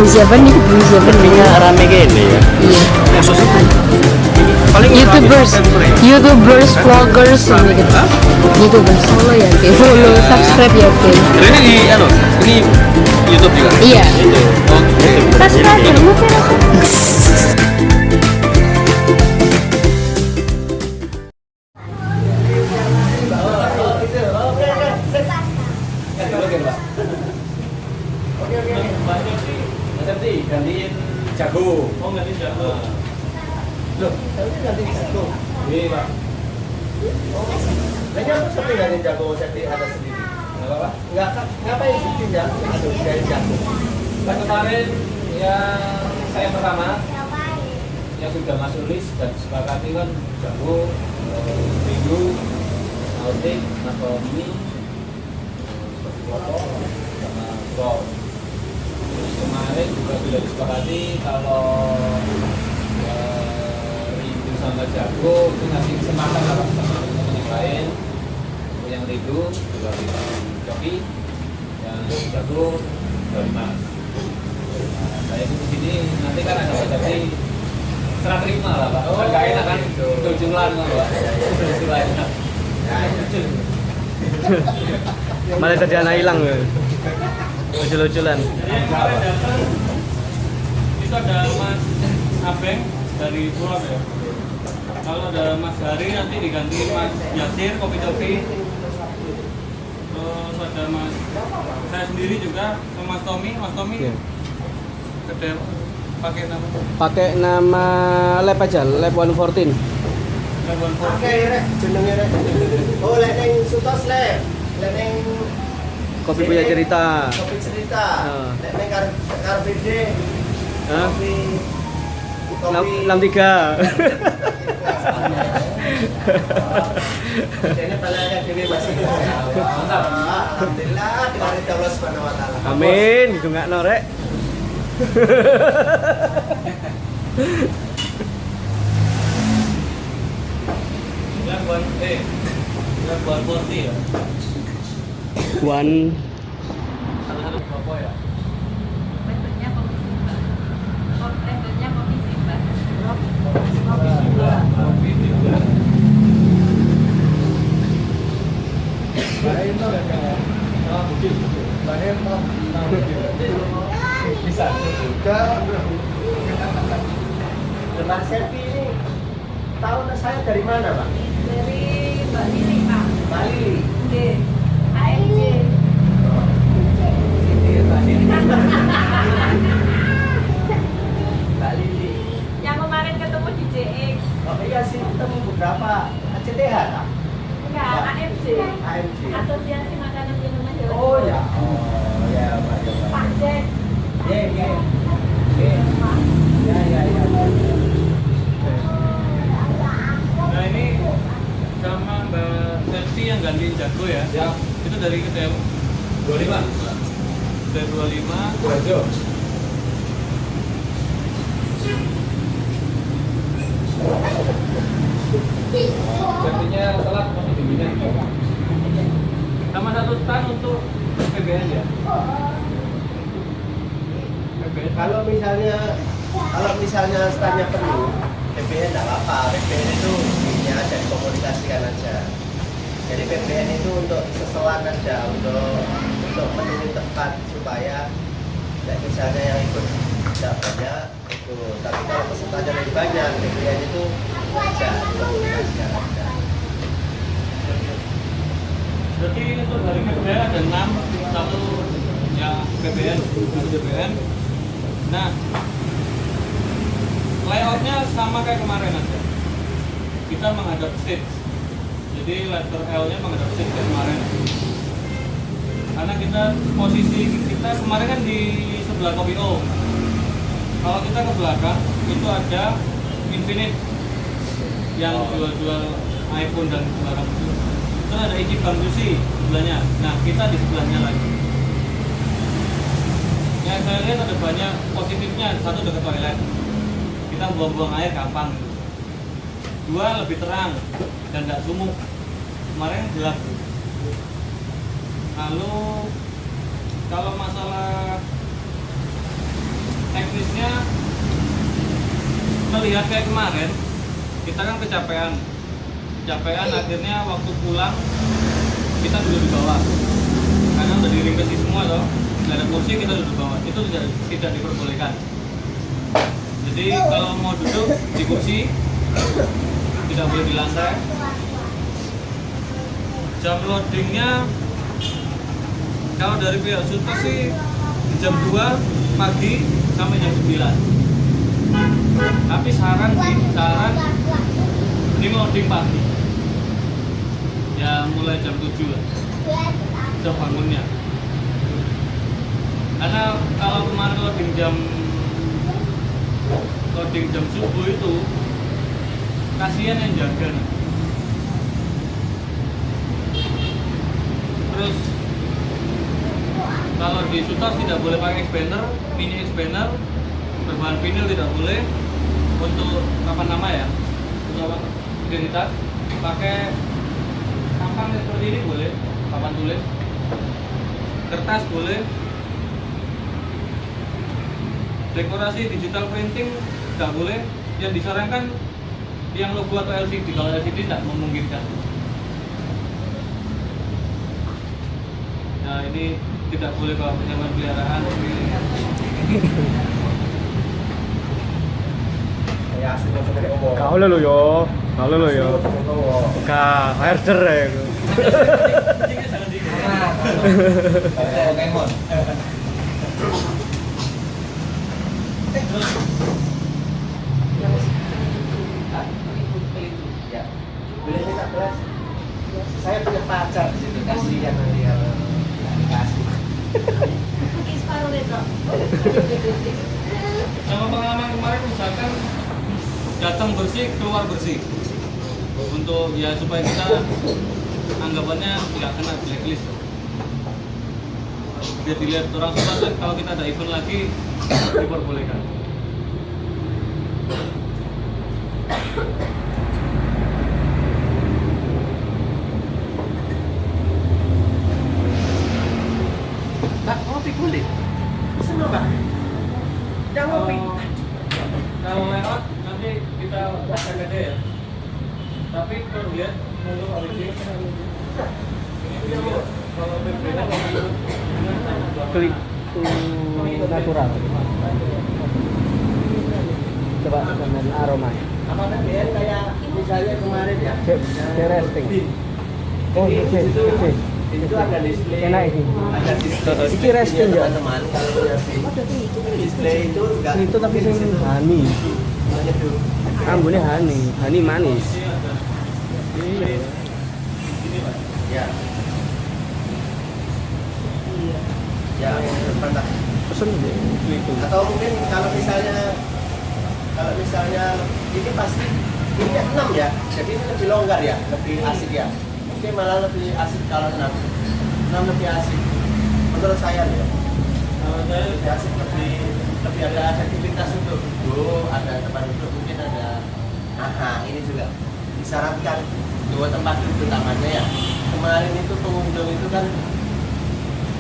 siapa nih? Ketemu siapa nih? Sepertinya rame gini ya. Iya. Paling YouTubers, vloggers ini gitu. YouTubers, follow ya, oke. Follow, subscribe ya, oke. ini di ini YouTube juga. Iya. Itu. Oh, YouTube. Subscribe ya, mungkin aku. Gantiin jago. Oh, gantiin jago. Loh, tapi gantiin jago. Iya, Pak. Nah, aku sering gantiin jago, saya ada sendiri. Enggak apa-apa. Enggak, ngapain sih ya? Aduh, gantiin jago. Kan kemarin yang saya pertama yang sudah masuk list dan disepakati kan jago, minggu, outing, nakomi, seperti foto, sama pro. Terus kemarin juga sudah disepakati kalau Rindu sama Jago itu ngasih kesempatan lah sama teman-teman yang lain. Untuk yang Rindu juga kita Coki, yang Jago dari Mas. Nah, saya itu di sini nanti kan ada jadi serah terima lah Pak. Kan nggak enak kan tujuan lah Pak. Istilahnya. Malah tadi anak hilang ya. Lucu-luculan. Itu ada Mas Abeng dari Pulau ya. Kalau ada Mas Hari nanti diganti Mas Yasir Kopi Coki. Terus ada Mas saya sendiri juga sama Mas Tommy. Mas Tommy Oke. gede pakai nama Pakai nama lab aja, lab 114. Labuan Oke, Forti. rek, jenenge rek. Oh, lek ning Sutos lek. Lek ning Kopi punya cerita. Kopi cerita. Ah. Lek ning Karbide. Hah? Kopi 63. Ini pelayan dewe masih. Mantap. Alhamdulillah dikari Allah Subhanahu wa taala. Amin, didongakno rek. Labuan Forti ya. One Satu-satu Bapak ya. Bentuknya kopi simba. Bentuknya kopi simba. Kopi juga. Bisa. Lembar selfie ini tahu saya dari mana, Pak? Dari Mbak Lili, Pak. Bali. D. AMJ. Bali. Yang kemarin ketemu di JX. Oh iya sih ketemu beberapa ACTH tak? Enggak, AMJ. AMG. Asosiasi Makanan Minuman Jawa Oh Timur. ya. Oh ya, Pak. Ya, Pak. Pak Jack. Ya, ya. Ya, ya, ya. Nah ini sama Mbak Selvi yang gantiin Jago ya. Ya. Itu dari kedai 25. dari 25. Wajo. Gantinya telat masih dingin. Sama satu stand untuk PBN ya. PBN. Kalau misalnya standnya penuh, PBN nggak apa-apa. PBN itu ini aja dikomunikasikan aja. Jadi PBN itu untuk seselan aja, untuk menuju tempat supaya misalnya yang ikut tidak banyak itu. Tapi kalau pesertanya lebih banyak, PBN itu aja dikomunikasikan aja. Berarti untuk dari PBN ada 6, satu yang PBN, satu PBN. Nah, layoutnya sama kayak kemarin aja. Kita menghadap stage. Jadi letter L-nya menghadap stage kayak kemarin. Karena kita posisi kita kemarin kan di sebelah Kopi O. Kalau kita ke belakang itu ada Infinite yang jual-jual iPhone dan barang itu. Terus ada Ichiban Sushi sebelahnya. Nah, kita di sebelahnya lagi. Yang saya lihat ada banyak positifnya. Satu dekat toilet. Kita buang-buang air gampang. Dua, lebih terang dan tidak sumuk. Kemarin gelap. Lalu kalau masalah teknisnya melihat kayak kemarin kita kan kecapean akhirnya waktu pulang kita duduk di bawah karena udah diringkesi semua toh, nggak ada kursi, kita duduk di bawah, itu tidak diperbolehkan. Jadi kalau mau duduk di kursi tidak boleh di lantai. Jam loadingnya kalau dari pihak Suto sih jam 2 pagi sampai jam 9. Tapi saran ini loading pagi. Ya mulai jam 7 lah. Jam bangunnya. Karena kalau kemarin loading jam subuh itu kasihan yang jaga. Terus kalau di Sutas tidak boleh pakai expander, mini expander berbahan vinil tidak boleh. Untuk papan nama ya, untuk identitas pakai papan seperti ini boleh, papan tulis, kertas boleh. Dekorasi digital printing tidak boleh. Yang disarankan yang logo atau LCD, kalau LCD tidak memungkinkan. Nah ini tidak boleh bawa hewan peliharaan. Ya, sudah ngomong. Kau lo yo. Ka herder ya. Ya. Boleh minta belas. Saya punya pacar di situ, kasihan nanti kalau nggak dikasih. Separuh itu. Sama pengalaman kemarin misalkan datang bersih, keluar bersih. Untuk ya supaya kita anggapannya nggak kena blacklist. Biar dilihat orang Sutas kalau kita ada event lagi diperbolehkan. Mbak, kopi kulit. Senang, Mbak. Jangan ngopi. Kalau lewat nanti kita pasang aja ya. Tapi kalau lihat menurut origin ini dia kalau berbeda Klik natural. Coba dengan aroma. Apa BN kayak misalnya kemarin ya? Resting. Oh, oke. Itu ada display. Enak ini. Ada display. Iki resting ya? Teman-teman kalau punya display itu enggak. Itu tapi sing honey. Namanya tuh. Ambune honey manis. Ya. Ya, depan lah. Pesen itu. Atau mungkin kalau misalnya ini pasti ini 6 ya, jadi ini lebih longgar ya, lebih asik ya. Mungkin malah lebih asik kalau 6 lebih asik menurut saya ya. kalau saya Lebih asik, lebih ada aktivitas untuk duduk, ada tempat duduk, mungkin ada ini juga disyaratkan 2 tempat duduk utamanya ya. Kemarin itu pengunjung itu kan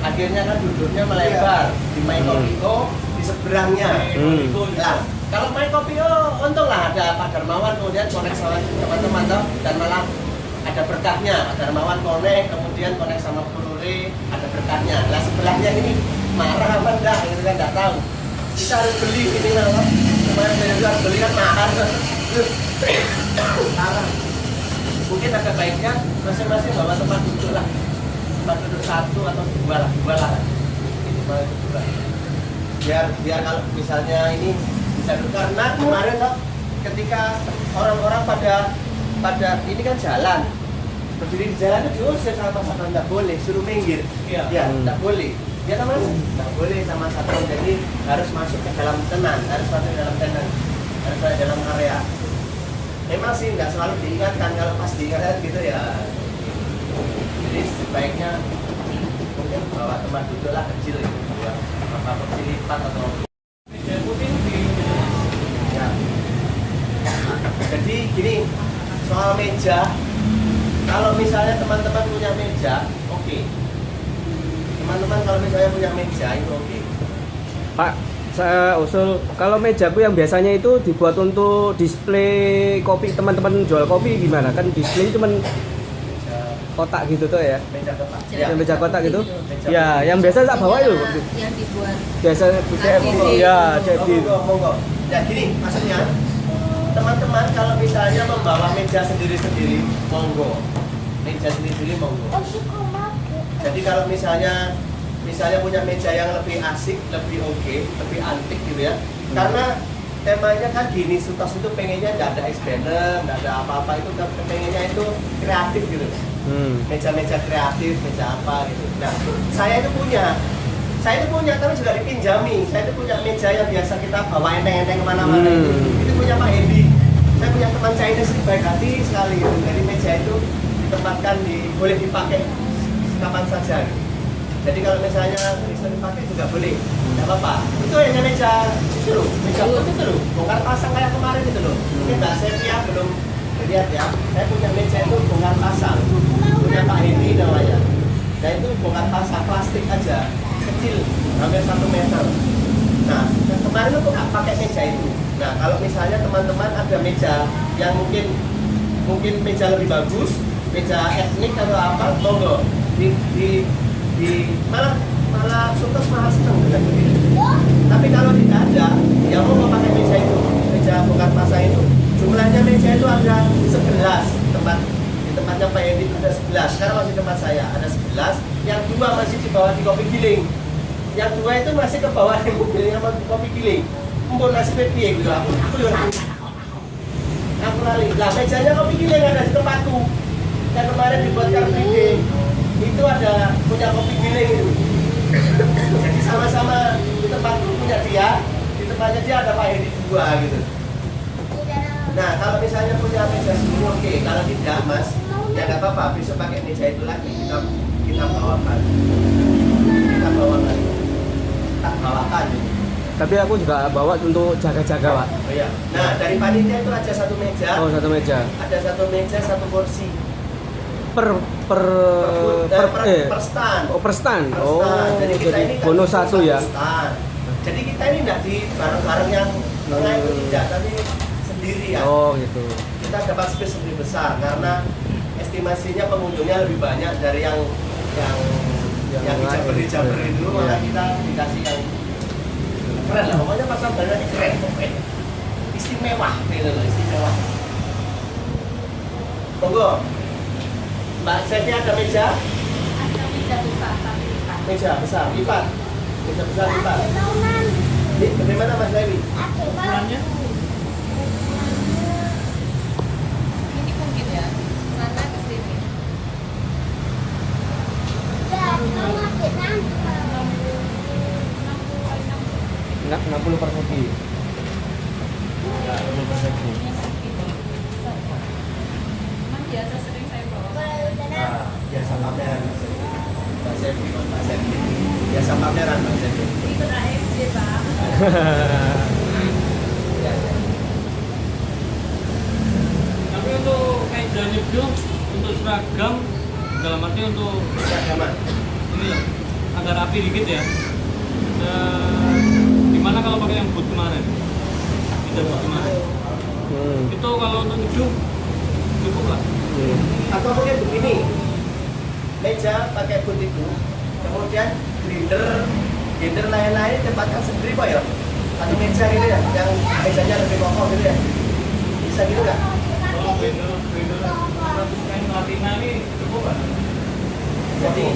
akhirnya kan duduknya melebar di My Kopio di seberangnya. Nah, kalau My Kopio untung lah ada Pak Darmawan, kemudian konek sama teman-teman toh, dan malah ada berkahnya. Pak Darmawan konek, kemudian konek sama Purure, ada berkahnya. Nah sebelahnya ini marah apa enggak, gitu kan enggak tahu. Kita harus beli ini malah. Kemarin saya juga beli kan mahal. Marah. Mungkin ada baiknya masing-masing bawa tempat duduk lah. Tempat duduk 1 atau 2 lah. Ini tempat duduk. Biar kalau misalnya ini bisa duduk, karena kemarin toh ketika orang-orang pada ini kan jalan berdiri di jalan itu diusir sama satpam, nggak boleh, suruh minggir. Iya. Ya, nggak boleh. Ya kan mas, nggak boleh sama satpam, jadi harus masuk ke dalam tenan, harus masuk ke dalam tenan, harus ke dalam area. Memang sih nggak selalu diingatkan, kalau pas diingatkan gitu ya. Jadi sebaiknya mungkin bawa tempat duduk lah kecil itu, buat apa kursi lipat atau meja putih di ya. Jadi gini, soal meja, kalau misalnya teman-teman punya meja, oke. Teman-teman kalau misalnya punya meja itu oke. Pak, Saya usul kalau mejaku yang biasanya itu dibuat untuk display kopi, teman-teman jual kopi gimana? Kan display cuman kotak gitu tuh ya. Meja kotak. Yang meja kotak gitu. Ya, yang biasa tak bawa itu. Yang dibuat. Biasa CFD. Ya, CFD. Monggo. Ya gini, maksudnya teman-teman kalau misalnya membawa meja sendiri-sendiri, monggo. Meja sendiri-sendiri monggo. Jadi kalau misalnya punya meja yang lebih asik, lebih oke, lebih antik gitu ya. Karena temanya kan gini, Sutos itu pengennya nggak ada banner, nggak ada apa-apa, itu pengennya itu kreatif gitu. Meja-meja kreatif, meja apa gitu. Nah, saya itu punya, tapi juga dipinjami. Saya itu punya meja yang biasa kita bawa enteng-enteng kemana-mana. Itu punya Pak Hendy. Saya punya teman Chinese baik hati sekali gitu. Jadi meja itu ditempatkan boleh dipakai kapan saja. Gitu. Jadi kalau misalnya bisa dipakai juga boleh, tidak apa-apa. Itu hanya meja itu loh, meja foto itu loh, bongkar pasang kayak kemarin itu loh. Mungkin Mbak Sevia belum lihat ya. Saya punya meja itu bongkar pasang, punya Pak Hendy namanya. Nah itu bongkar pasang plastik aja, kecil, hampir 1 meter. Nah kemarin aku nggak pakai meja itu. Nah kalau misalnya teman-teman ada meja yang mungkin meja lebih bagus, meja etnik atau apa, monggo malah Sutos malah senang dengan begitu. Tapi kalau tidak ada, ya mau pakai meja itu, meja bongkar pasang itu, jumlahnya meja itu ada 11 di tempatnya Pak Hendy itu ada 11. Sekarang masih tempat saya ada 11, yang 2 masih di bawah di kopi giling, yang 2 itu masih ke bawah di mobilnya kopi giling. Mumpun masih piye gitu aku lali. Lah mejanya kopi giling ada di tempatku. Yang kemarin dibuat Car Free Day itu ada punya kopi giling itu. Jadi sama-sama di tempatku punya dia, di tempatnya dia ada Pak Hendy 2 gitu. Nah kalau misalnya punya meja sendiri oke, kalau tidak Mas, ya nggak apa-apa, bisa pakai meja itu lagi kita bawakan. Tak bawakan. Tapi aku juga bawa untuk jaga-jaga, Pak. Oh iya. Nah dari panitia itu ada 1 meja. Oh, 1 meja. Ada 1 meja, 1 kursi. Per stand. Oh, per stand. Per Oh, stand. Jadi kita ini kan bonus 1 ya. Stand. Jadi kita ini tidak di bareng-bareng yang tengah itu tidak, tapi sendiri ya. Oh, gitu. Kita dapat space lebih besar karena estimasinya pengunjungnya lebih banyak dari yang di Jabber itu, maka kita dikasih yang keren lah. Pokoknya pasar barangnya keren, pokoknya istimewa, gitu loh, istimewa. Monggo. Mbak Sevi ada meja? Ada meja besar, tapi lipat. Meja besar, lipat. Meja besar lipat. Ini bagaimana Mas Dewi? Ukurannya Ini mungkin ya, sana ke sini. Enggak 60 per segi. 60 per segi. Memang biasa sering saya bawa. Nah, biasa pameran Mbak Sevi, Mbak Sevi. Biasa pameran Mbak Sevi. Ikut AFC, Pak. tapi untuk mejanya itu untuk seragam dalam arti untuk Seragaman. ini loh, agak rapi dikit ya. Gimana kalau pakai yang boot kemarin? Kita boot kemarin. Itu kalau untuk gedung cukup lah. Atau mungkin begini, meja pakai boot itu, kemudian grinder lain-lain tempatkan sendiri Pak ya? Atau meja gitu ya, yang mejanya lebih kokoh gitu ya? Bisa gitu nggak? Kalau grinder 100 kain latina ini cukup lah. Jadi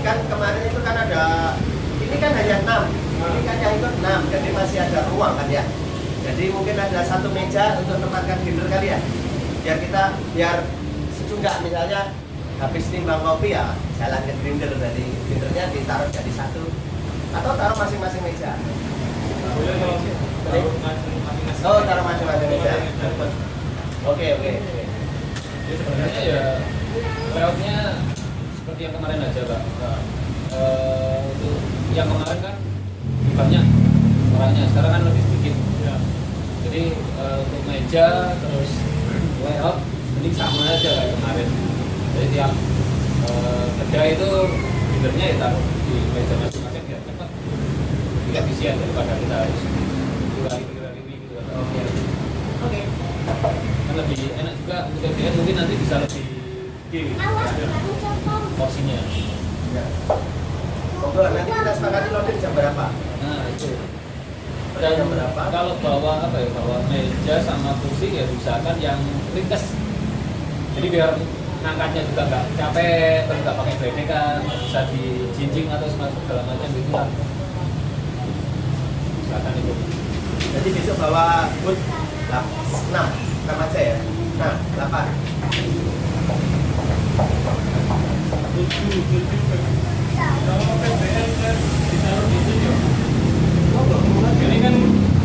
kan kemarin itu kan ada, ini kan hanya 6, ini kan yang ikut 6, jadi masih ada ruang kan ya. Jadi mungkin ada 1 meja untuk tempatkan grinder kali ya, biar secunggak misalnya habis timbang kopi ya jalan ke grinder, dari grindernya ditaruh jadi 1 atau taruh masing-masing meja. Boleh kalau taruh masing-masing. Oh, taruh masing-masing meja. Oke. Jadi sebenarnya ya layoutnya seperti yang kemarin aja Pak. Untuk yang kemarin kan banyak orangnya, sekarang kan lebih sedikit. Ya. Jadi untuk meja terus layout mending sama aja kayak kemarin. Jadi tiap kedai itu leadernya ya taruh di meja masing-masing biar cepat. lebih efisien daripada kita harus 2 hari 3 hari gitu kan. Oke. Kan lebih enak juga untuk PBN, mungkin nanti bisa lebih gede porsinya. Ya. Ngobrol, nanti kita sepakati loading jam berapa? Nah itu. Dan Jam berapa? kalau bawa apa ya, bawa meja sama kursi ya diusahakan yang ringkas. Jadi biar ngangkatnya juga nggak capek, terus nggak pakai belekan, bisa dijinjing atau segala macam gitu lah. Usahakan itu. Jadi besok bawa boot 6 sama aja ya. Nah, 8. Kalau PBN kan ditaruh di sini ya.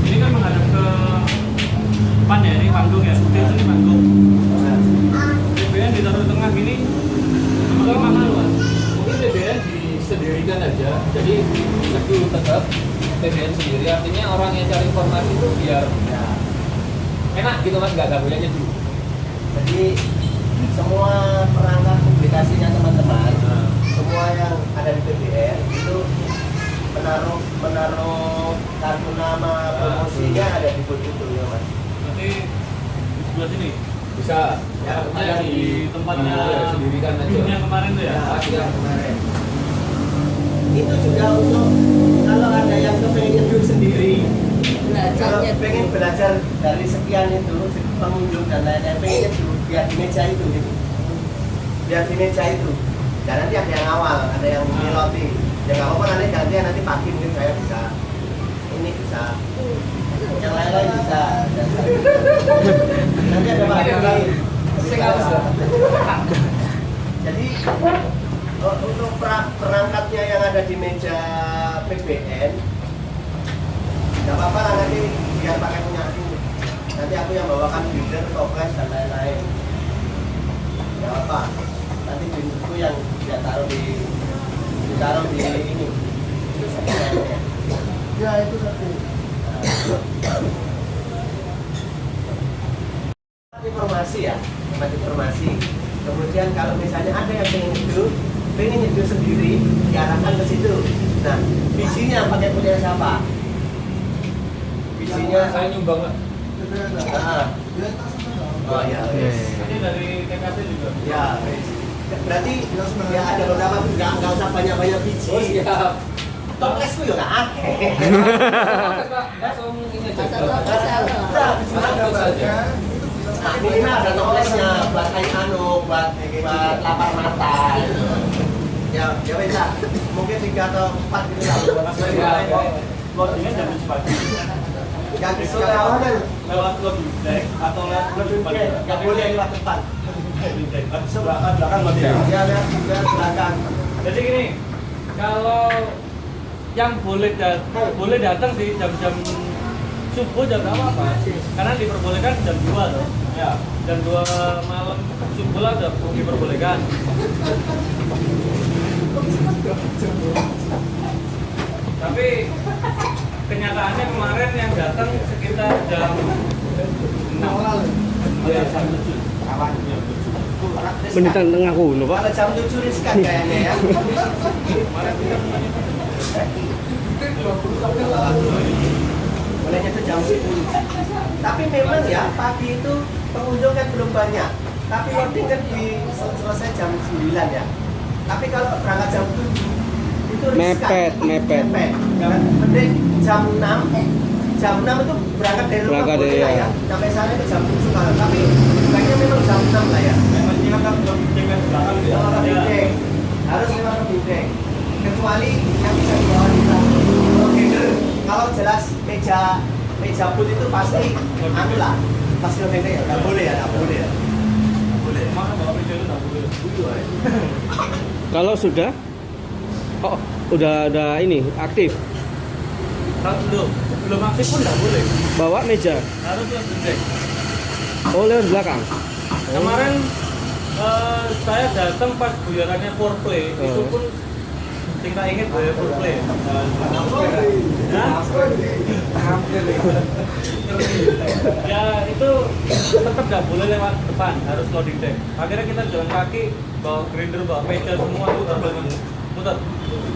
Ini kan menghadap ke depan ya, ini panggung ya. Sini panggung. PBN ditaruh di tengah gini. Kalau mahal mas, mungkin PBN disendirikan aja. Jadi neduh tetap PBN sendiri. Artinya orang yang cari informasi itu biar enak gitu mas, nggak boleh nyeduh. Jadi semua perangkat publikasinya teman-teman, semua yang ada di PBN itu menaruh kartu nama promosinya ada di boot itu ya mas. Nanti di sebelah sini. Bisa. Ya, Ada di tempatnya sendirikan aja. yang kemarin tuh ya. Yang kemarin. Itu juga untuk kalau ada yang kepengen nyeduh sendiri, kalau pengen belajar dari sekian itu pengunjung dan lain-lain pengen nyeduh biar di meja itu gitu. Biar di meja itu. Dan nanti ada yang awal, ada yang meloti. Ya nggak apa-apa nanti gantian nanti pagi mungkin saya bisa. Ini bisa. Yang lain-lain bisa. Nanti ada Pak Doni. Jadi untuk perangkatnya yang ada di meja PBN nggak apa-apa lah nanti biar pakai punya aku. Nanti aku yang bawakan binder, toples dan lain-lain. Nggak apa. Nanti binderku yang dia ditaruh di ini. Itu satu. Ya itu satu. Informasi ya, tempat informasi. Kemudian kalau misalnya ada yang pengen nyeduh sendiri, diarahkan ke situ. Nah, bijinya pakai punya siapa? Bijinya Saya nyumbang lah. Oh ya, Ini dari TKP juga. ya. Berarti ya ada beberapa tuh nggak usah banyak biji. Oh siap. Toplesku ya nggak akeh. Langsung ini aja. Nah, saja. Nah, ini ada toplesnya buat kayak buat lapar mata. Ya bisa. Mungkin 3 atau 4 gitu lah. Loadingnya jam pagi. Yang sekarang Lewat loading deck atau lewat loading deck. nggak boleh lewat depan. Belakang loading. Ya, belakang. Jadi gini, kalau yang boleh datang di jam-jam subuh jam berapa apa? Karena diperbolehkan jam 2 loh. Ya, jam 2 malam subuh lah udah diperbolehkan. Tapi kenyataannya kemarin yang datang sekitar jam 6. Ya, jam 7. Menitan tengah kuno pak. Kalau jam 7 riskan kayaknya ya. Bolehnya itu jam 10. Tapi memang ya pagi itu pengunjung kan belum banyak. Tapi loading kan selesai jam 9 ya. Tapi kalau berangkat jam 7 itu riskan. Mepet. Kan mending jam 6. Jam 6 itu berangkat dari rumah Berangkat boleh dari, lah ya. ya. Sampai sana itu jam 7 malam. Tapi baiknya memang jam 6 lah ya. Lewat bideng. Harus lewat bideng. Kecuali yang bisa dibawa di locator. Kalau jelas meja boot itu pasti anu lah. Pasti locator ya. Nggak boleh ya, nggak boleh ya. Nggak boleh. Mana bawa meja itu nggak boleh. Kalau sudah, udah ini aktif. Kalau belum aktif pun nggak boleh. Bawa meja. Harus loading deck. Oh lewat belakang. Kemarin saya datang pas buyarannya foreplay, itu pun kita ingat foreplay. Ya itu tetap nggak boleh lewat depan, harus loading deck. Akhirnya kita jalan kaki, bawa grinder, bawa meja semua itu Muter.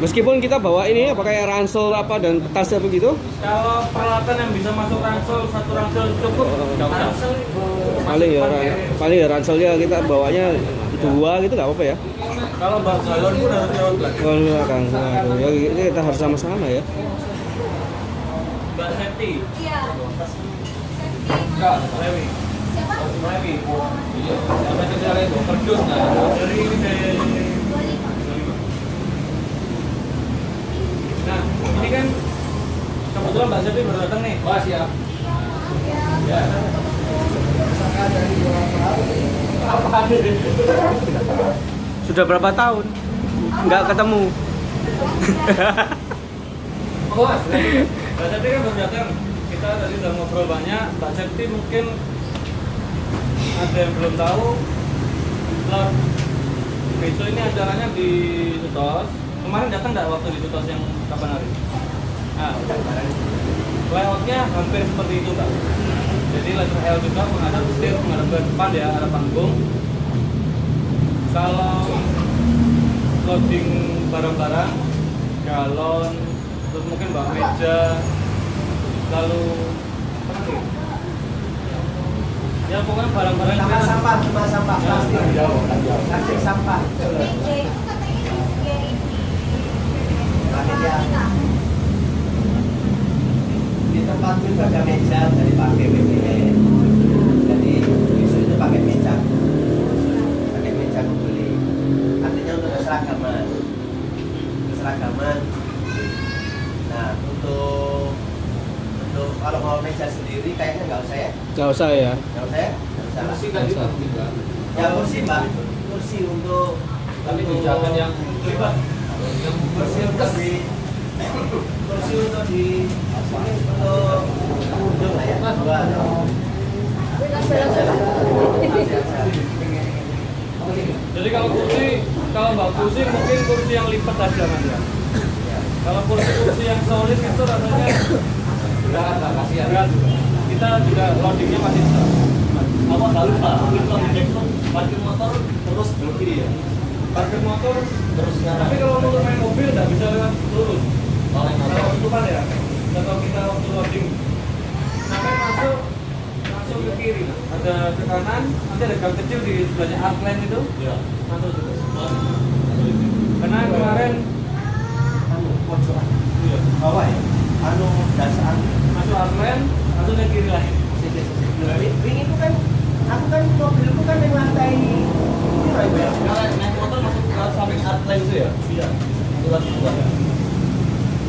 Meskipun kita bawa ini apa kayak ransel apa dan tasnya begitu, Kalau peralatan yang bisa masuk ransel, satu ransel cukup. Nggak usah. Ransel paling ya ranselnya kita bawanya 2 gitu nggak apa-apa ya. Kalau bak galon pun harus lewat belakang. Kalau belakang, waduh, ya ini kita harus sama-sama ya. Mbak Septi, Iya. Enggak, Lewi, Siapa? Lewi. iya. Sampai ke jalan itu, kerdus nggak? Dari ini dari. Nah, ini kan kebetulan Mbak Septi baru datang nih. Wah, siap. Ya. Sudah berapa tahun nggak ketemu? Oh, Mas. Mbak Septi kan baru datang. Kita tadi udah ngobrol banyak. Mbak Septi mungkin ada yang belum tahu. Lot besok ini acaranya di Sutos. Kemarin datang nggak waktu di Sutos yang kapan hari? Nah, layoutnya hampir seperti itu Mbak. Jadi letter L juga menghadap stage, menghadap ke depan ya, arah panggung. Kalau loading barang-barang, galon, terus mungkin bak meja, lalu apa lagi? Ya pokoknya barang-barang yang Sama sampah, cuma sampah Ya, plastik. Plastik sampah. Pakai dia. Di tempat itu ada meja dari pakai BBM. Jadi besok itu pakai meja. Pakai meja aku beli. Artinya untuk keseragaman. Keseragaman. Nah, untuk kalau mau meja sendiri kayaknya nggak usah ya. Nggak usah ya. Nggak usah ya? Nggak usah lah. Kursi kan juga mungkin, Mbak. Ya kursi mbak, kursi untuk Tapi jangan yang lipat. yang kursi untuk di kursi untuk di untuk ujung lah ya. Dua. Jadi kalau kursi, kalau Mbak kursi mungkin kursi yang lipat aja Mas ya. Kalau kursi-kursi yang solid itu rasanya berat, Mbak, kasihan. berat juga. Kita juga loadingnya masih besar. Apa nggak lupa itu itu parkir motor terus belok kiri ya. Parkir motor, Terus tapi kalau untuk main mobil nggak bisa lewat lurus. kalau yang Kalau motor depan ya, atau kita waktu loading, sampai masuk ke kiri, ada ke kanan, nanti ada gang kecil di sebelahnya Artland itu, ya. masuk juga. Karena kemarin Anu pojokan iya, bawah ya. Anu dasar. masuk Artland, langsung ke kiri lagi. Ring itu kan aku kan mobilku kan yang lantai ini lah ibu ya. Kalau naik motor masuk ke samping Artland itu ya? Iya. Itu lagi dua.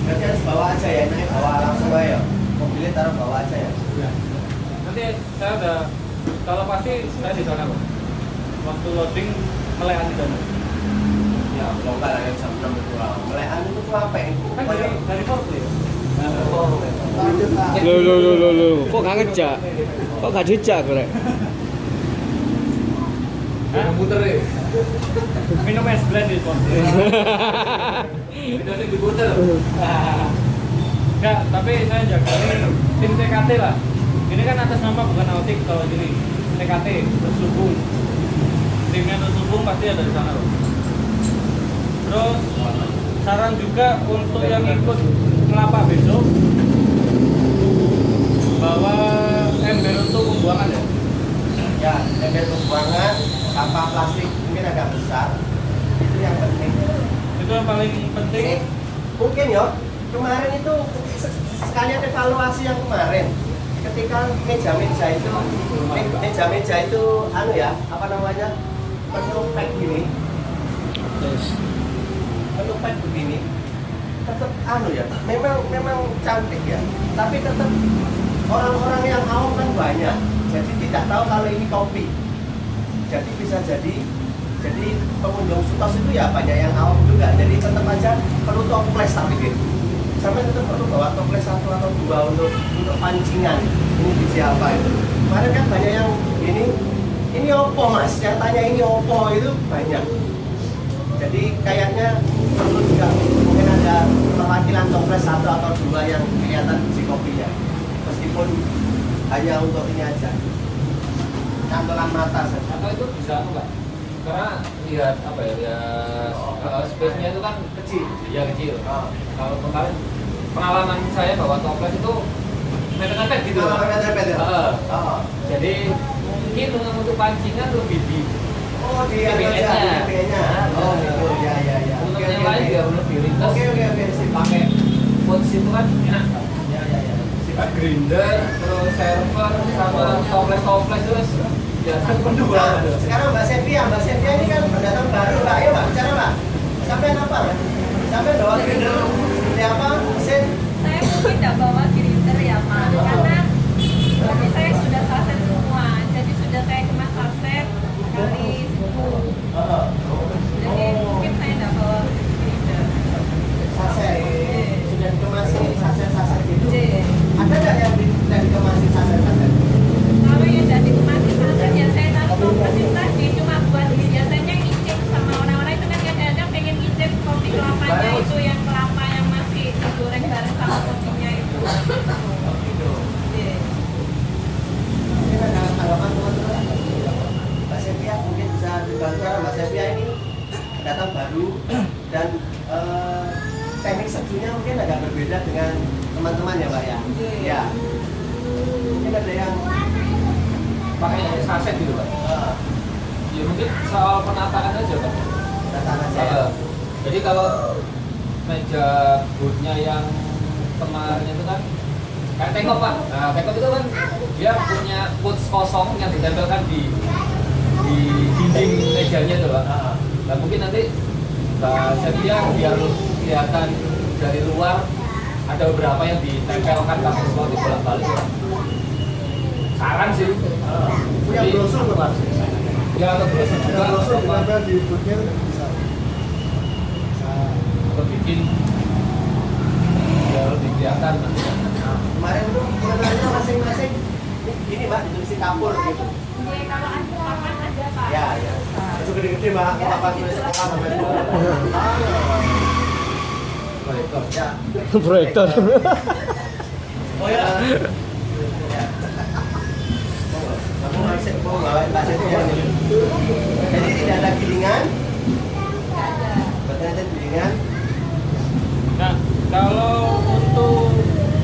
Berarti harus bawa aja ya, naik bawa langsung aja ya. Mobilnya taruh bawa aja ya. Nanti saya udah, kalau pasti saya di sana kok. Waktu loading melehan di sana. Ya, lomba lah yang jam 6 itu lah. Melehan itu tuh apa ya? Kan dari Forklift ya. Loh, kok nggak ngejak? Kok nggak dijak kok? Hah? Muter ya. Minum es blend di Forklift. Itu sih diputer. Enggak, tapi saya jaga ini tim TKT lah. Ini kan atas nama bukan Nautik kalau gini. TKT terhubung. Timnya terhubung pasti ada di sana loh. Terus saran juga untuk yang ikut Kelapa besok bawa ember untuk pembuangan ya. Ya, ember pembuangan, sampah plastik mungkin agak besar. Itu yang penting. Itu yang paling penting. Mungkin ya, kemarin itu sekalian evaluasi yang kemarin. Ketika meja-meja itu anu ya, apa namanya? Penuh pack gini. Penuh pack begini. Tetap anu ya, memang cantik ya. Tapi tetap orang-orang yang awam kan banyak. Jadi tidak tahu kalau ini kopi. Jadi bisa jadi pengunjung Sutos itu ya banyak yang awam juga. Jadi tetap aja perlu toples tapi gitu. Sampai tetap perlu bawa toples 1 atau 2 untuk pancingan. Ini biji apa itu? Kemarin kan banyak yang ini opo mas? Yang tanya ini opo itu banyak. Jadi kayaknya perlu juga mungkin ada perwakilan toples 1 atau 2 yang kelihatan biji kopinya. Meskipun hanya untuk ini aja. Cantolan mata saja. Atau itu bisa apa, Mbak? Karena di lihat apa ya, lihat space-nya itu kan Kecil. ya kecil. Oh. Kalau kemarin pengalaman saya bawa toples itu mepet-mepet gitu. Mepet-mepet ya? Oh. Jadi mungkin untuk pancingan lebih di Oh, di BBN-nya. BBN-nya. Oh, gitu. Ya, ya, ya. untuk Oke, yang oke, lain oke. biar lebih ringkas. Oke, sip. Pakai quotes itu kan enak. Ya, ya, ya. Sifat grinder, terus server sama toples terus ya kan berdua. Sekarang Mbak Sevia ini kan pendatang baru, Mbak. Ayo, Mbak, bicara, Mbak. Sampai apa, Mbak? Sampai bawa grinder seperti apa? Mesin? Saya mungkin tidak bawa grinder ya Pak, karena kopi saya sudah saset semua, jadi sudah saya kemas saset sekali 10. Jadi mungkin saya tidak bawa grinder. Saset. Sudah dikemasi saset-saset gitu. J. Ada nggak yang tidak dikemasi saset-saset? Kalau yang tidak dikemasi saset ya saya taruh kompresin tadi cuma buat biasanya ngicip sama orang-orang itu kan kadang-kadang pengen ngicip kopi kelapanya itu yang kelapa yang masih digoreng bareng sama kopinya itu. J. Mungkin ada tanggapan teman-teman. Mbak Sevia mungkin bisa dibantu karena Mbak Sevia ini pendatang baru dan teknik seduhnya mungkin agak berbeda dengan teman-teman ya Mbak ya. Ya. Mungkin ada yang Pakai saset gitu Pak. Ya mungkin soal penataan aja Pak. datang aja. Jadi kalau meja bootnya yang kemarin itu kan kayak tengkok Pak. Nah tengkok itu kan dia punya boots kosong yang ditempelkan di dinding mejanya tuh Pak. Nah mungkin nanti Mbak Sevia biar kelihatan dari luar ada beberapa yang ditempelkan pakai slot di bolak-balik. Saran sih. Punya Jadi- brosur nggak Pak? Ya atau brosur juga Brosur apa ditempel di bootnya bisa. atau bikin biar lebih kelihatan. Kemarin tuh sebenarnya masing-masing ini Mbak ditulisin kapur gitu. Jadi kalau ada papan ada Pak. Ya, ya. Itu gede-gede Mbak, kalau apa tulis sekolah sampai Proyektor. Ya. Proyektor. Oh ya. Kamu mau bawain Mbak Sevia nih. Jadi tidak ada gilingan. Berarti ada gilingan. Nah, kalau untuk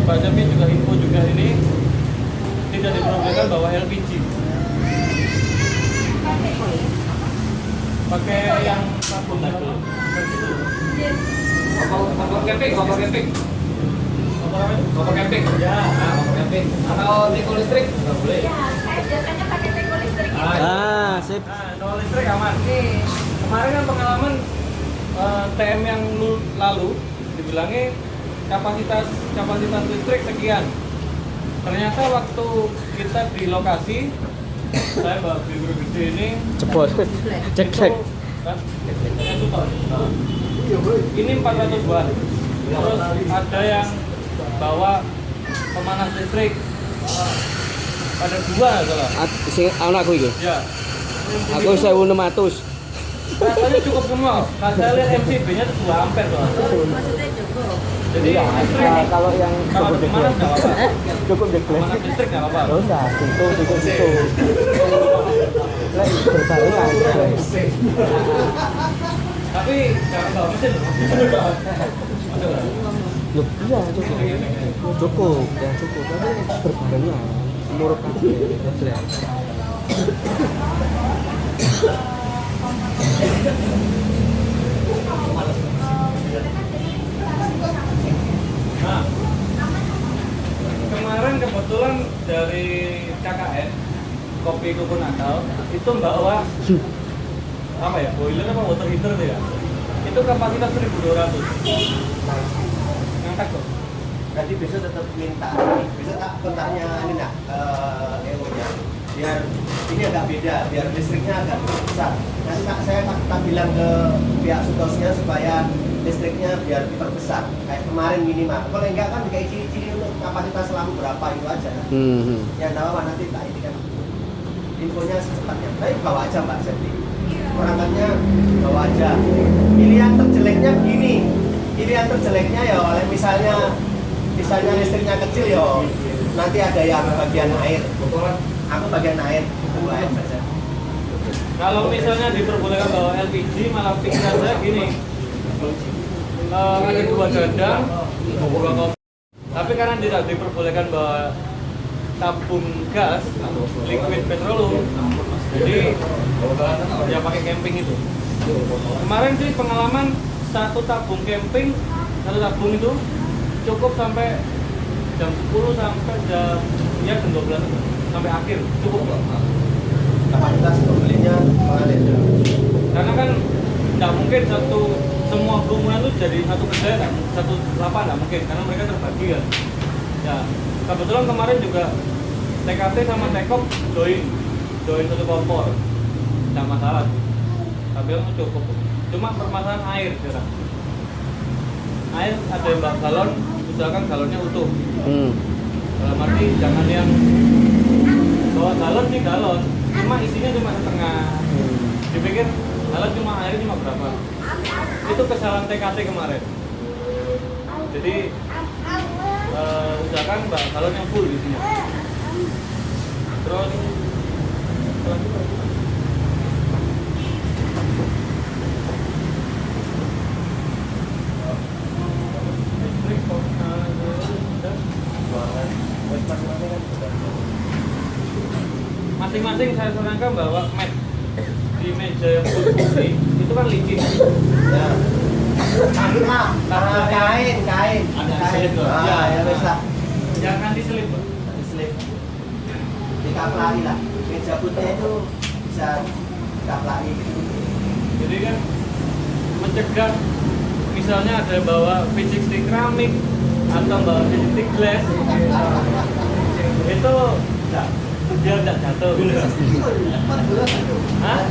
Mbak Jamin juga info juga ini tidak diperbolehkan bawa LPG. Pakai yang sabun dulu. Kompor camping. Apa namanya? Kompor camping. Ya, kompor camping. Atau teko listrik nggak boleh. Ya, saya biasanya pakai teko listrik itu. Ah, sip. Nah, no listrik aman. Oke. Kemarin kan pengalaman TM yang lalu dibilangnya kapasitas listrik sekian. Ternyata waktu kita di lokasi saya bawa grinder gede ini Cepot. Cek. kan yang tutor. Ini 400 watt. Terus ada yang bawa pemanas listrik. Ada dua salah. Sing anakku iki. Ya. Aku 1600. Rasanya cukup semua. Nah, saya lihat MCB-nya 2 ampere tuh. Maksudnya cukup. Jadi listrik Kalau yang kalau ada pemanas nggak apa-apa. cukup Pemanas listrik nggak apa-apa. enggak, itu. Lagi berbarengan. Tapi jangan bawa mesin. Loh, iya cukup. Ya cukup. Tapi berbarengan. Menurut aku ya. Nah, kemarin kebetulan dari KKN Kopi Kuku Nakal itu bawa apa ya, boiler apa water heater tuh ya, itu kapasitas 1200 ngangkat kok. Nanti besok tetap minta. Besok tak kontaknya ini nak EO-nya. Biar ini agak beda, biar listriknya agak besar. Nanti saya tak bilang ke pihak Sutosnya supaya listriknya biar diperbesar. Kayak kemarin minimal. Kalau enggak kan kayak ciri-ciri untuk kapasitas lampu berapa itu aja. Yang tahu nanti tak ini kan infonya secepatnya. Tapi bawa aja Mbak Septi. Perangkatnya bawa aja. Pilihan terjeleknya begini. Pilihan terjeleknya ya oleh misalnya listriknya kecil ya nanti ada yang bagian air. Aku bagian air, tunggu air saja. Kalau misalnya diperbolehkan bawa LPG, malah pikiran saya gini, ada 2 gandang, 2 kopi. Tapi karena tidak diperbolehkan bawa tabung gas, liquid petroleum, jadi ya pakai camping itu. Kemarin sih pengalaman satu tabung camping, satu tabung itu cukup sampai jam 10 sampai jam 12 sampai akhir cukup. Kapasitas pembelinya mengalir. Karena kan nggak mungkin semua kerumunan itu jadi satu kedai, satu lapak nggak mungkin, karena mereka terbagi kan. Ya kebetulan kemarin juga TKT sama Tekop join satu kompor, nggak masalah. Tapi yang cukup. Cuma permasalahan air sekarang. Air ada yang bak galon, usahakan galonnya utuh. Dalam arti jangan yang bawa galon nih galon, cuma isinya cuma setengah. Dipikir galon cuma airnya cuma berapa? Itu kesalahan TKT kemarin. Jadi usahakan galon yang full isinya. Terus masing-masing saya sarankan bawa mat di meja yang putih itu kan licin. Ya. Kain. Ada selip tuh. Ya bisa. Jangan diselip, Pak. Diselip. Dikaplari lah. Meja putih itu bisa dikaplari. Jadi kan mencegah misalnya ada bawa V60 keramik atau bawa V60 glass itu biar tidak jatuh. Hah?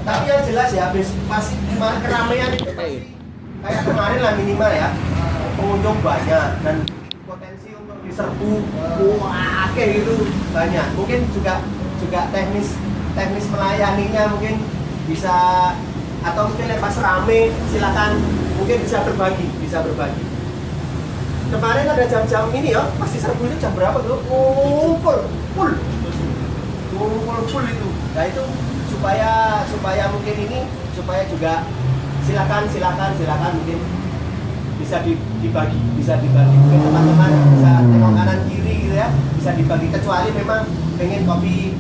Tapi yang jelas ya, pasti keramaian itu pasti kayak kemarin lah minimal ya, pengunjung banyak dan potensi untuk diserbu wah kayak gitu banyak. Mungkin juga teknis melayaninya mungkin bisa, atau mungkin pas rame silakan mungkin bisa berbagi. Kemarin ada jam-jam ini ya, pasti serbu itu jam berapa tuh? Ngumpul full itu. Nah itu supaya mungkin ini supaya juga silakan mungkin bisa dibagi mungkin teman-teman bisa tengok kanan kiri gitu ya, bisa dibagi, kecuali memang pengen kopi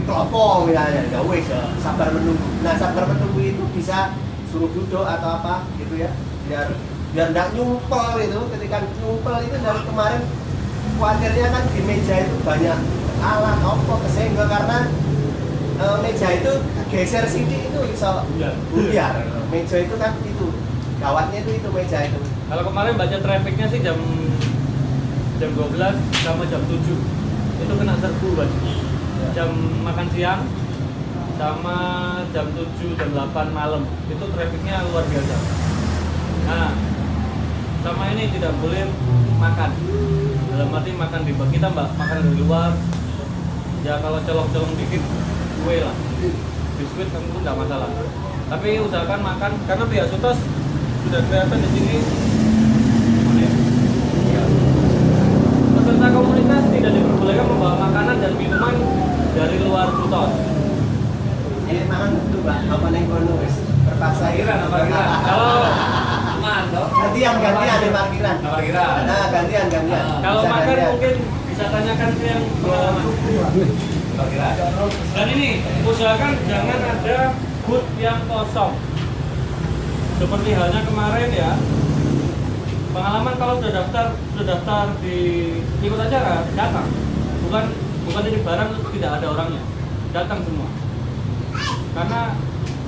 kelopo misalnya, ya wes sabar menunggu. Nah sabar menunggu itu bisa suruh duduk atau apa gitu ya, biar nggak nyumpel itu. Ketika nyumpel itu dari kemarin khawatirnya kan di meja itu banyak alat opo kesenggol karena meja itu geser sidik itu bisa buyar. Meja itu kan itu gawatnya itu meja itu. Kalau kemarin baca trafficnya sih jam 12 sama jam 7 itu kena serbu Bang. Jam makan siang sama jam 7 jam 8 malam itu trafficnya luar biasa. Nah sama ini tidak boleh makan, dalam arti makan di bak kita mbak, makan dari luar ya, kalau colong-colong dikit kue lah, biskuit kan itu nggak masalah, tapi usahakan makan karena pihak Sutos sudah kelihatan di sini. Peserta komunitas tidak diperbolehkan membawa makanan dan minuman dari luar Sutos. Ini makan itu mbak, apa nih kono wis terpaksa Apa kira? Kalau gantian di parkiran. Nah gantian. Kalau Bisa makan gantian. mungkin bisa tanyakan ke yang pengalaman. Dan ini usahakan jangan ada booth yang kosong. Seperti halnya kemarin ya. Pengalaman kalau sudah daftar di ikut acara datang. Bukan jadi barang terus tidak ada orangnya. Datang semua. Karena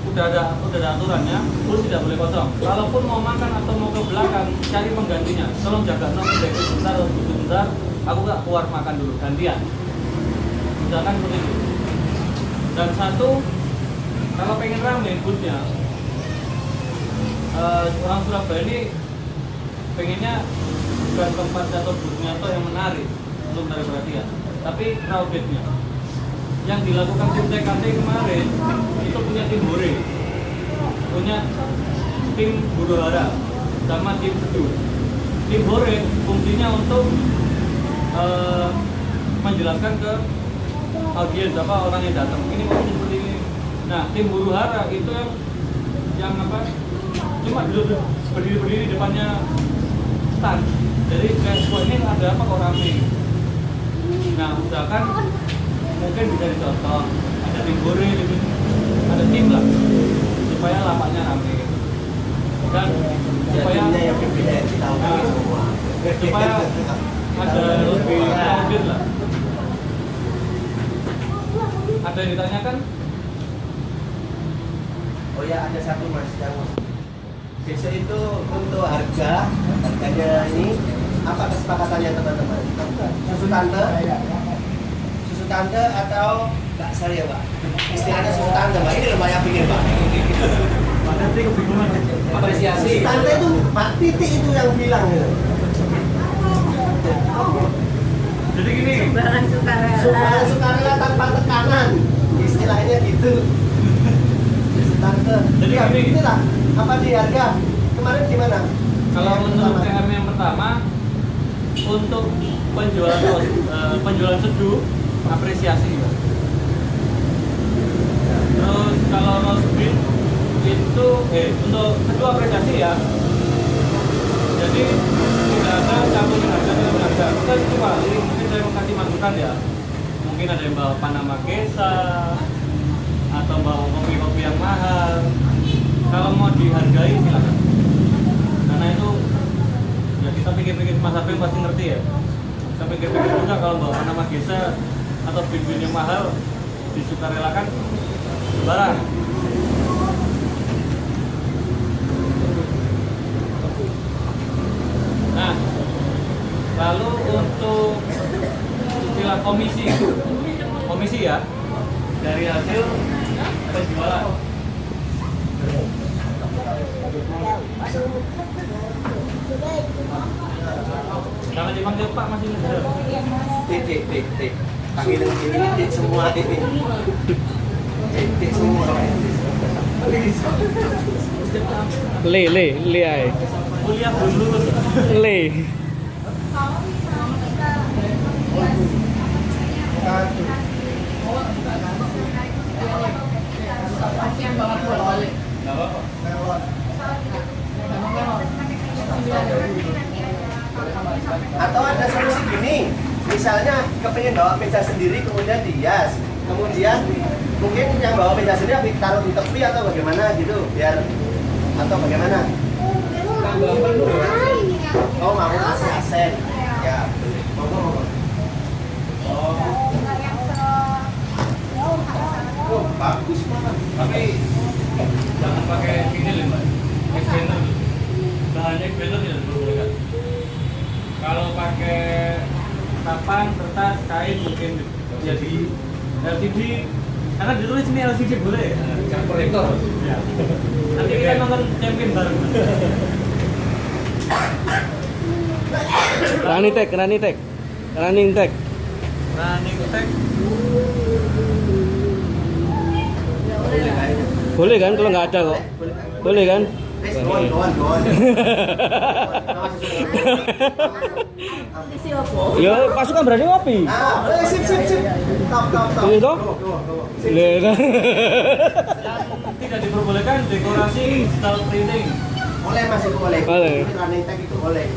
udah ada aturannya, bus tidak boleh kosong. Kalaupun mau makan atau mau ke belakang, cari penggantinya. Tolong jaga nomor sebentar atau sebentar. Aku nggak keluar makan dulu, gantian. Misalkan seperti itu. Dan satu, kalau pengen rame busnya, orang Surabaya ini pengennya bukan tempat atau busnya atau yang menarik untuk menarik perhatian, tapi crowdednya. Yang dilakukan tim TKT kemarin itu punya tim hore, punya tim huru hara sama tim seduh. Tim hore fungsinya untuk menjelaskan ke audiens apa orang yang datang ini mau seperti ini. Nah, tim huru hara itu yang apa? Cuma duduk berdiri di depannya stand. Jadi kayak wah ini ada apa kok rame. Nah, usahakan mungkin bisa dicontoh ada tim goreng gitu, ada tim lah supaya lapaknya rame dan supaya yang PBN kita semua. supaya ada lebih audit lah. Ada yang ditanyakan? Oh ya, ada satu mas yang besok itu untuk harganya ini apa kesepakatannya teman-teman? Susu tante atau nggak sari ya pak? Istilahnya susu tante pak, ini lumayan pikir pak. Nanti kebingungan. Apresiasi. Susu tante itu pak Titik itu yang bilang gitu. Jadi gini, Sumbangan sukarela. Sumbangan sukarela tanpa tekanan, istilahnya gitu. Susu tante. Jadi Ya, gini. inilah apa di harga kemarin gimana? kalau Yang menurut pertama. TM yang pertama untuk penjualan seduh apresiasi Pak. Terus kalau roast beef itu untuk seduh apresiasi ya. Jadi tidak ada campuran harga dengan harga. Kecuali mungkin saya mau kasih masukan ya. Mungkin ada yang bawa Panama Gesa atau bawa kopi-kopi yang mahal. Kalau mau dihargai silakan. Karena itu ya kita pikir-pikir Mas Abeng pasti ngerti ya. Kita pikir-pikir juga kalau bawa Panama Gesa atau bin-bin yang mahal disukarelakan barang. Nah, lalu untuk istilah komisi ya dari hasil penjualan. Jangan dipanggil Pak masih muda. Titik. Panggil ini titik semua titik. Titik semua. Le ay. Kuliah dulu. Le. Nggak apa-apa. Atau ada solusi gini, misalnya kepengen bawa meja sendiri kemudian dihias, kemudian mungkin yang bawa meja sendiri taruh di tepi atau bagaimana gitu, biar atau bagaimana? Oh mau AC, ya. Monggo. Oh bagus banget. Tapi jangan pakai vinil ya Mbak. Expander. Bahannya expander tidak diperbolehkan. Kalau pakai papan, kertas, kain mungkin jadi LCD. Karena ditulis ini LCD boleh. Proyektor. Ya. Nanti kita nonton champion bareng. Running tag. Running tag. Boleh kan kalau nggak ada kok? Boleh kan? Kawan. Ya pasukan berani ngopi. Sip. Top. Ini toh? Le. Tidak diperbolehkan dekorasi digital printing. Boleh masih boleh. Boleh. Running tag itu boleh.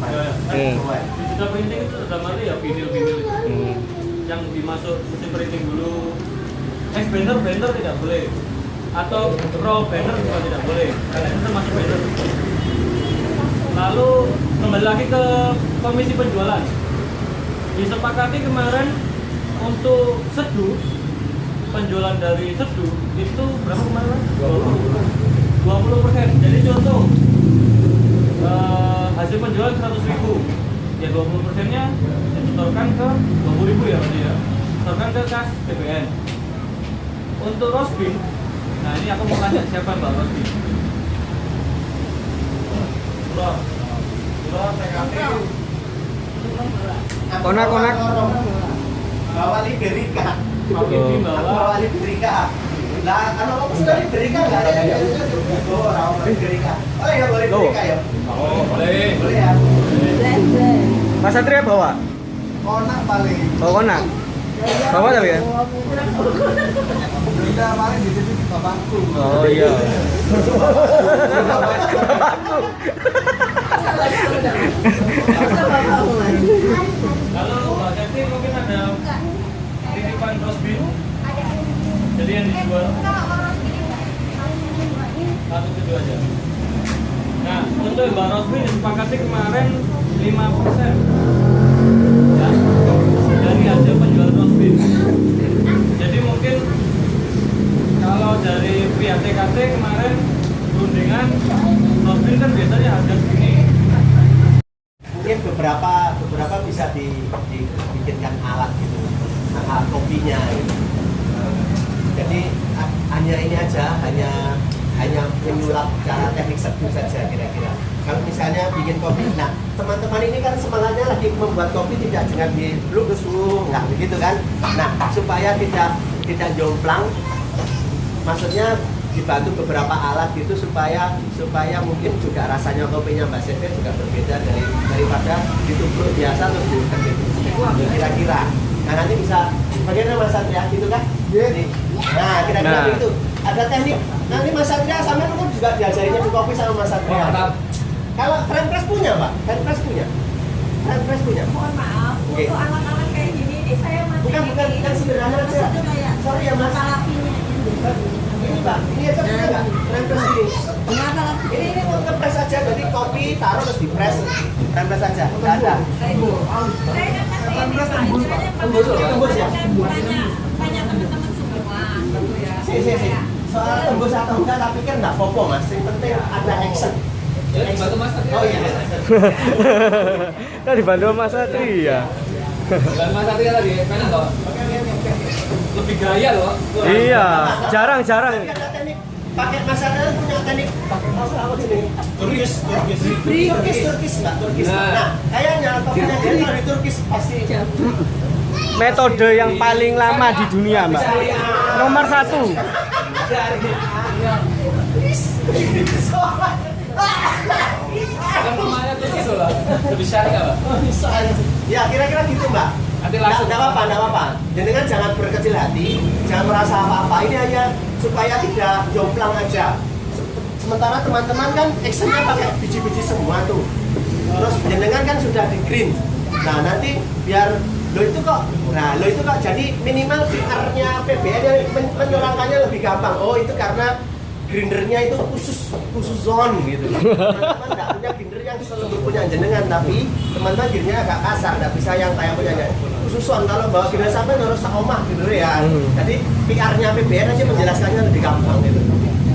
Iya. Digital printing itu dalam arti ya vinil yang dimasuk mesin printing dulu. Banner tidak boleh. Atau roll banner juga tidak boleh karena itu termasuk banner. Lalu kembali lagi ke komisi penjualan. Disepakati kemarin untuk seduh, penjualan dari seduh itu berapa kemarin? 20%. Jadi contoh hasil penjualan 100.000, ya 20%-nya disetorkan ke 20.000 ya berarti ya. Setorkan ke kas BPN. Untuk roast beef, nah ini aku mau tanya siapa Mbak roast beef? Pulau TKP Konak. Bawa Liberika. Makin bawa Bawa Liberika. Lah kalau kamu sudah Liberika nggak ada yang bawa Liberika. Oh ya boleh Liberika ya. oh boleh. Boleh ya. Mas Satria bawa. Konak paling. Bawa konak. Bapak tapi ya? Kita kemarin di situ di bapakku. Oh iya. Kalau Mbak Keti mungkin ada titipan rosbif, jadi yang dijual satu itu aja. Nah, untuk Mbak Rosbif disepakati kemarin 5% ya, dari hasil penjualan rosbif. Jadi mungkin kalau dari pihak TKT kemarin rundingan rosbif kan biasanya harga segini. Mungkin beberapa bisa dibikinkan alat gitu, alat kopinya gitu. Jadi hanya ini aja, hanya menyulap cara teknik seduh saja kira-kira. Kalau misalnya bikin kopi, nah teman-teman ini kan semangatnya lagi membuat kopi tidak dengan di blue nggak begitu kan? Nah supaya tidak jomplang, maksudnya dibantu beberapa alat gitu supaya mungkin juga rasanya kopinya Mbak Sefe juga berbeda daripada ditubruk biasa atau diutek gitu. Kira-kira. Nah nanti bisa bagaimana Mas Satria gitu kan? Jadi, nah kira-kira Nah. begitu. Ada teknik. Nanti Mas Satria sama kan juga diajarinya di kopi sama Mas Satria. Mantap. Kalau French press punya Mbak? French press punya? French press punya? Mohon maaf, Oke. untuk alat-alat kayak gini ini saya masih Bukan sederhana aja. Sorry ya Mas. Ini Mbak, ini aja punya nggak? French press ini. Ini mau ngepres aja, jadi kopi taruh terus dipres. French press aja, nggak ada. Saya kan masih ini Pak, istilahnya Tembus ya? banyak teman-teman semua gitu ya. Si. Soal tembus atau enggak, tak pikir nggak apa-apa Mas. Yang penting ada action. Ya, dibantu Mas Satria. Oh iya. Kan dibantu Mas Satria. Dan Mas Satria tadi, pengen toh? Lebih gaya loh. Iya, jarang-jarang. Tapi ada teknik pakai masakan punya teknik pakai masalah apa sini? Turkis Mbak, Turkis. Nah, kayaknya kopinya dia kalau di Turkis pasti Metode yang paling lama di dunia, Mbak. Nomor 1. Kan rumahnya tuh gitu loh. Lebih syariah, Pak. Ya kira-kira gitu Mbak. Nanti langsung. Nggak apa-apa. Jadi kan jangan berkecil hati, jangan merasa apa-apa. Ini hanya supaya tidak jomplang aja. Sementara teman-teman kan actionnya pakai biji-biji semua tuh. Terus jenengan kan sudah di green. Nah nanti biar lo itu kok jadi minimal PR-nya PBN yang menerangkannya lebih gampang. Oh itu karena grindernya itu khusus zone gitu. Teman-teman nggak punya grinder yang selembut punya jenengan, tapi teman-teman grindernya agak kasar, nggak bisa yang kayak punya khusus zone. Kalau bawa grinder sampai harus seomah gitu ya. Jadi PR-nya PBN aja menjelaskannya lebih gampang gitu.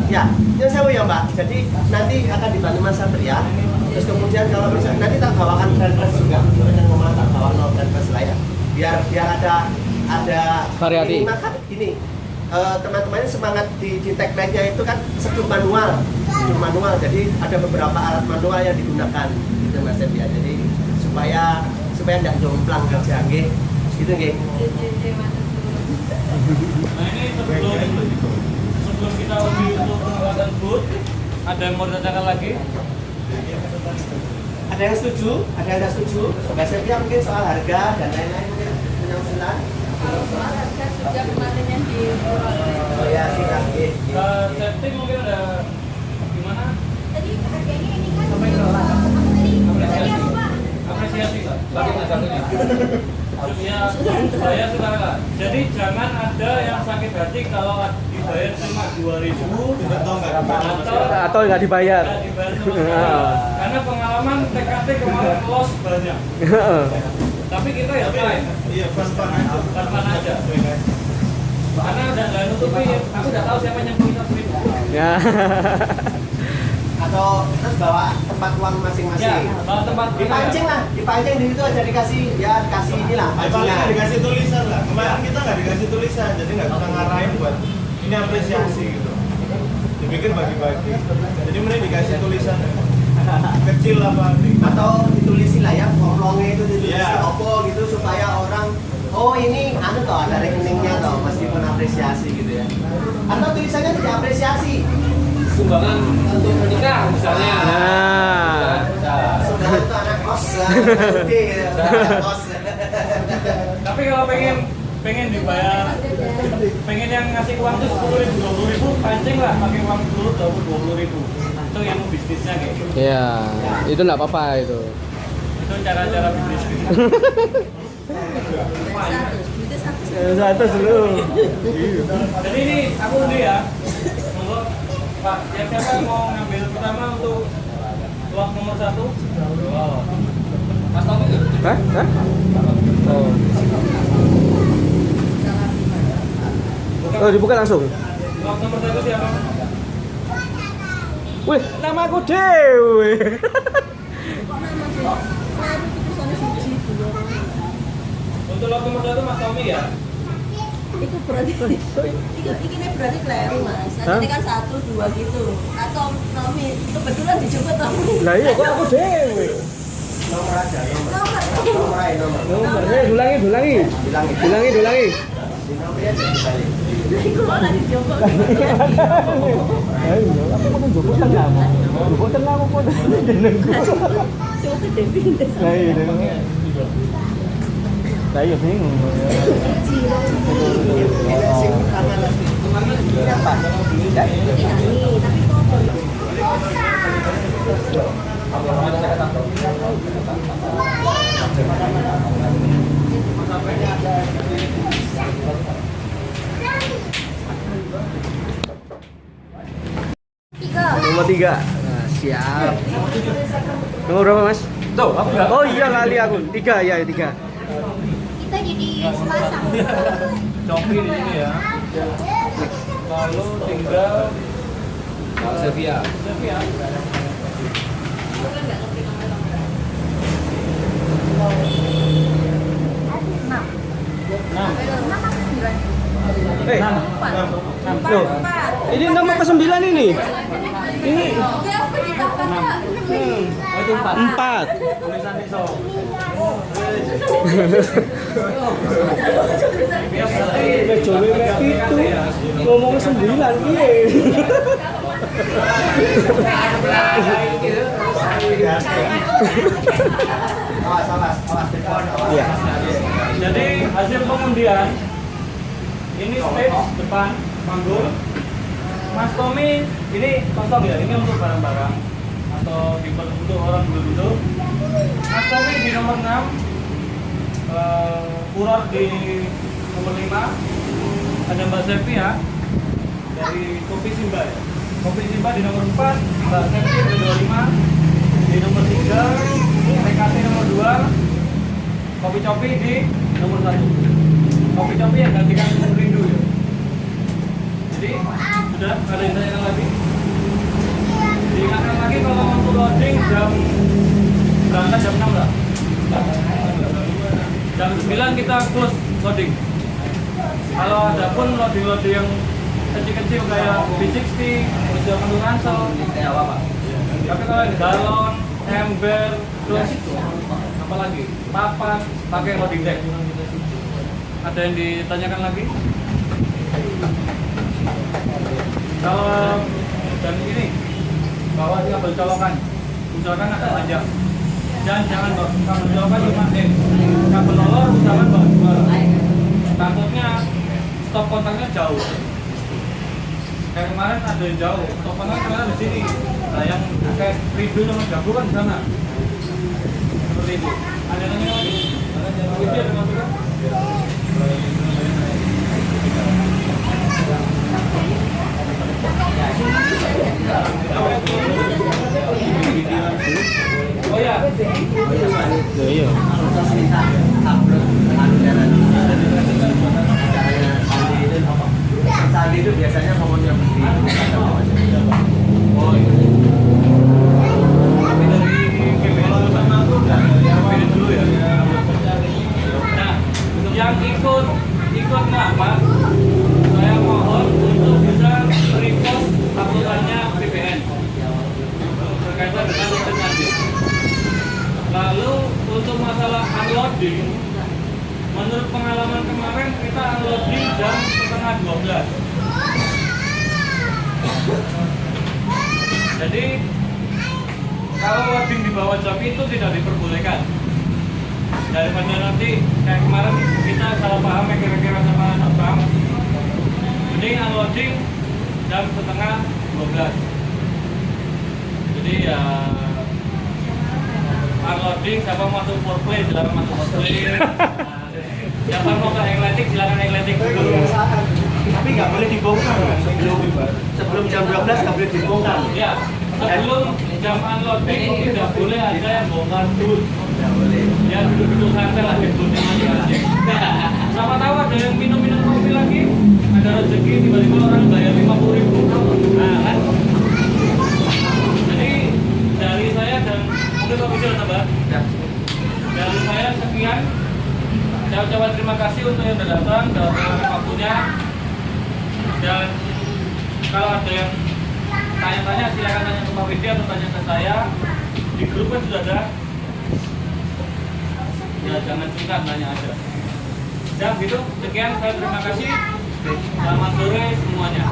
Ya, yang saya ya Mbak. Jadi nanti akan dibantu Mas Satria. Terus kemudian kalau misalnya nanti tak bawakan brand press juga. Jangan ngomong tak bawa brand press lah ya. Biar ada Variasi. minimal kan ini teman-teman semangat di tagline-nya itu kan seduh manual. Jadi ada beberapa alat manual yang digunakan gitu Mas ya. Jadi supaya tidak jomplang aja nggih. Gitu nggih. Nah ini sebelum kita uji untuk pembuatan boot, ada yang mau ditanyakan lagi? Ada yang setuju? Ada yang tidak setuju? Mbak Sepia mungkin soal harga dan lain-lain mungkin punya usulan? Kalau soal harga sudah kemarin yang di Oh ya, kita Setting mungkin ada gimana? tadi harganya ini kan Apresiasi Pak. Lagi Mas satunya. Ya, saya sekarang. Jadi jangan ada yang sakit hati kalau dibayar cuma 2.000 Atau nggak dibayar. nggak dibayar sama sekali. Karena pengalaman TKT kemarin loss banyak. Tapi kita ya fine. Iya, Fun-fun aja. Karena udah nggak nutupi, aku udah tahu siapa yang punya tweet. Ya. atau terus bawa tempat uang masing-masing. Ya, bawa tempat Dipancing lah, dipancing di situ aja dikasih kasih inilah Paling pancingan. nggak dikasih tulisan lah. Kemarin kita nggak dikasih tulisan, jadi nggak bisa ngarahin buat ini apresiasi gitu. Dibikin bagi-bagi. Jadi mending dikasih tulisan kecil apa Atau ditulisin lah ya, forlongnya itu ditulis Iya. opo gitu supaya orang oh ini anu toh ada rekeningnya toh meskipun apresiasi gitu ya. Atau tulisannya tidak apresiasi. Sumbangan untuk menikah misalnya. Nah. Saudara itu anak kos, anak gede gitu, anak kos. Tapi kalau pengen pengen dibayar, pengen yang ngasih uang tuh 10.000, 20.000, pancing lah pakai uang 20.000. Itu yang bisnisnya gitu. Iya, itu nggak apa-apa itu. Itu cara-cara bisnis. Satu dulu. Jadi ini aku undi ya. Monggo Pak, siapa yang mau ngambil pertama untuk slot nomor 1? Oh. Mas Tommy Hah? Hah? Oh. Oh, dibuka langsung. Slot nomor 1 siapa? Wih, nama aku Dewi. Untuk slot nomor 1 Mas Tommy ya. Itu berarti ini berarti keliru mas. Nanti kan 1, 2 gitu. Atau Tommy kebetulan dijemput Tommy. Lah iya kok aku Dewi. Nomor aja, nomor. Nomor. Nomor. Dulangi. Di nomor aja dibalik. Iku malah dijemput. Ayo, aku mau njupuk tengah. Njupuk tengah aku pun jenengku. Coba ke Devi. Lah iya. Lah iya bingung. Ini sing tangan lagi. Ini apa? Ini tapi foto. Nomor 3. Nah, siap. Nomor berapa, Mas? Tuh, aku ya. Oh iya lali aku. 3 ya, 3. Kita jadi sepasang. Coki di sini ya. Lalu tinggal Sevilla. Sevilla. Eh, loh. Ini 6 apa 9 ini? Ini Itu 4. 4. Tulisan iso. Jole mek itu ngomong 9 piye? Iya. Jadi hasil pengundian ini stage depan panggung. Mas Tommy ini kosong ya, ini untuk barang-barang atau untuk orang dulu. Mas Tommy di nomor 6, Furor di nomor 5, ada Mbak Sevi ya dari Kopi Simba ya. Kopi Simba di nomor 4, Mbak Sevi di nomor 5, di nomor 3, TKT nomor 2, Kopi Copi di nomor 1. Kopi Copi yang gantikan Rindu ya. Jadi sudah ada yang tanyakan lagi. Diingatkan lagi kalau untuk loading berangkat jam 6 lah. Jam 9 kita close loading. Kalau ada pun loading yang kecil-kecil kayak B60, usia penuh ransel, tapi kalau galon, ember, terus apa lagi? Papan, pakai loading deck. Ada yang ditanyakan lagi? Kalau dan ini bawa kabel colokan, usahakan agak panjang. Jangan bawa kabel colokan cuma kabel lolor usahakan bawa 2. Takutnya stop kontaknya jauh. Kayak kemarin ada yang jauh, stop kontaknya kemarin di sini. Nah yang kayak Rindu nomor jago kan di sana. Seperti itu. Ada yang nanya lagi? Itu ada masukan? Oh ya. Iya. Sandi itu biasanya ngomongnya begini. Oh iya. Tapi dari KPL sama aku pilih dulu ya. Nah, yang ikut apa? Saya mohon untuk bisa repost uploadannya BPN berkaitan dengan loading nanti. Lalu untuk masalah unloading, menurut pengalaman kemarin kita unloading jam setengah 12. Jadi kalau loading di bawah jam itu tidak diperbolehkan. daripada nanti kayak kemarin kita salah paham ya kira-kira sama satpam. Mending unloading jam setengah 12. Jadi ya unloading, siapa mau masuk foreplay silakan masuk foreplay. Siapa mau ke ekletik silakan ekletik dulu. Tapi nggak boleh dibongkar sebelum jam 12 nggak boleh dibongkar. Ya, sebelum jam unloading tidak boleh ada yang bongkar dulu. Nggak boleh. Ya duduk-duduk santai lah di boothnya masing-masing. Sama tahu ada yang minum-minum kopi lagi, ada rezeki tiba-tiba orang bayar 50.000. Nah kan. Jadi dari saya dan mungkin Pak bisa tambah. Dari saya sekian. Saya ucapkan terima kasih untuk yang sudah datang, sudah meluangkan waktunya. Dan kalau ada yang tanya-tanya silakan tanya ke Pak Widi atau tanya ke saya. Di grup kan sudah ada. Ya jangan singkat, nanya aja. Ya gitu, sekian saya terima kasih. Selamat sore semuanya.